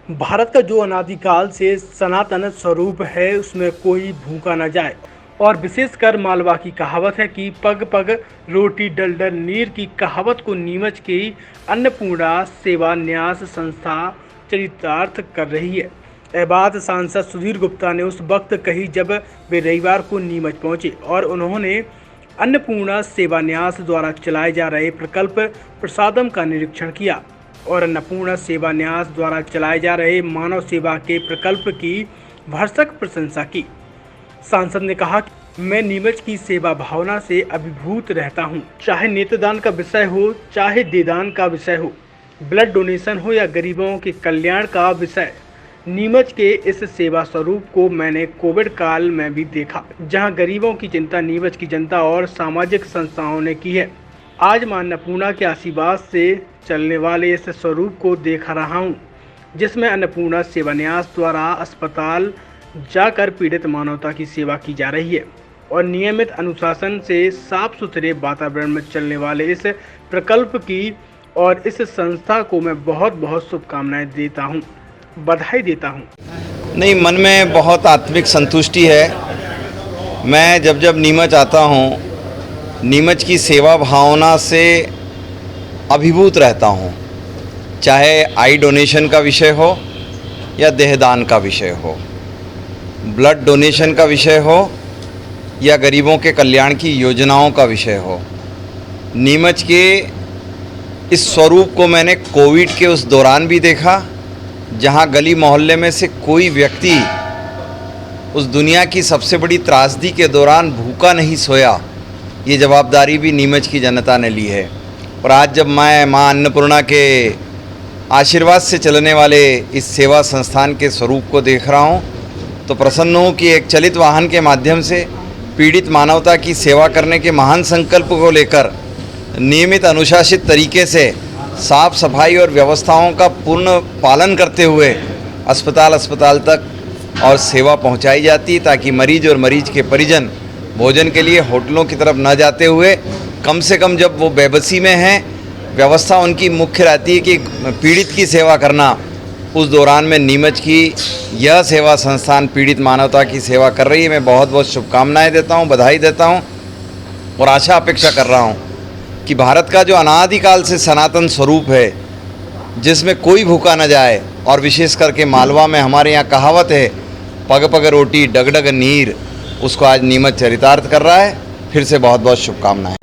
भारत का जो अनादिकाल से सनातन स्वरूप है उसमें कोई भूखा न जाए। और विशेषकर मालवा की कहावत है कि पग पग रोटी डल नीर की कहावत को नीमच की अन्नपूर्णा सेवा न्यास संस्था चरितार्थ कर रही है। यह बात सांसद सुधीर गुप्ता ने उस वक्त कही जब वे रविवार को नीमच पहुंचे और उन्होंने अन्नपूर्णा सेवा न्यास द्वारा चलाए जा रहे प्रकल्प प्रसादम का निरीक्षण किया और अन्नपूर्णा सेवा न्यास द्वारा चलाए जा रहे मानव सेवा के प्रकल्प की भरसक प्रशंसा की। सांसद ने कहा कि मैं नीमच की सेवा भावना से अभिभूत रहता हूं। चाहे नेत्रदान का विषय हो, चाहे देदान का विषय हो, ब्लड डोनेशन हो या गरीबों के कल्याण का विषय, नीमच के इस सेवा स्वरूप को मैंने कोविड काल में भी देखा, जहां गरीबों की चिंता नीमच की जनता और सामाजिक संस्थाओं ने की है। आज मां अन्नपूर्णा के आशीर्वाद से चलने वाले इस स्वरूप को देख रहा हूं, जिसमें अन्नपूर्णा सेवा न्यास द्वारा अस्पताल जाकर पीड़ित मानवता की सेवा की जा रही है और नियमित अनुशासन से साफ सुथरे वातावरण में चलने वाले इस प्रकल्प की और इस संस्था को मैं बहुत बहुत शुभकामनाएं देता हूं, बधाई देता हूं। नहीं, मन में बहुत आत्मिक संतुष्टि है। मैं जब जब नीमच आता हूँ, नीमच की सेवा भावना से अभिभूत रहता हूँ। चाहे आई डोनेशन का विषय हो या देहदान का विषय हो, ब्लड डोनेशन का विषय हो या गरीबों के कल्याण की योजनाओं का विषय हो। नीमच के इस स्वरूप को मैंने कोविड के उस दौरान भी देखा, जहां गली मोहल्ले में से कोई व्यक्ति उस दुनिया की सबसे बड़ी त्रासदी के दौरान भूखा नहीं सोया। ये जवाबदारी भी नीमच की जनता ने ली है। और आज जब मैं मां अन्नपूर्णा के आशीर्वाद से चलने वाले इस सेवा संस्थान के स्वरूप को देख रहा हूँ, तो प्रसन्न हूँ कि एक चलित वाहन के माध्यम से पीड़ित मानवता की सेवा करने के महान संकल्प को लेकर नियमित अनुशासित तरीके से साफ सफाई और व्यवस्थाओं का पूर्ण पालन करते हुए अस्पताल तक और सेवा पहुंचाई जाती, ताकि मरीज और मरीज के परिजन भोजन के लिए होटलों की तरफ न जाते हुए कम से कम जब वो बेबसी में हैं, व्यवस्था उनकी मुख्य रहती है कि पीड़ित की सेवा करना। उस दौरान में नीमच की यह सेवा संस्थान पीड़ित मानवता की सेवा कर रही है। मैं बहुत बहुत शुभकामनाएं देता हूं, बधाई देता हूं और आशा अपेक्षा कर रहा हूं कि भारत का जो अनादिकाल से सनातन स्वरूप है, जिसमें कोई भूखा न जाए, और विशेष करके मालवा में हमारे यहाँ कहावत है पग पग रोटी डग डग नीर, उसको आज नीमच चरितार्थ कर रहा है। फिर से बहुत बहुत शुभकामनाएं।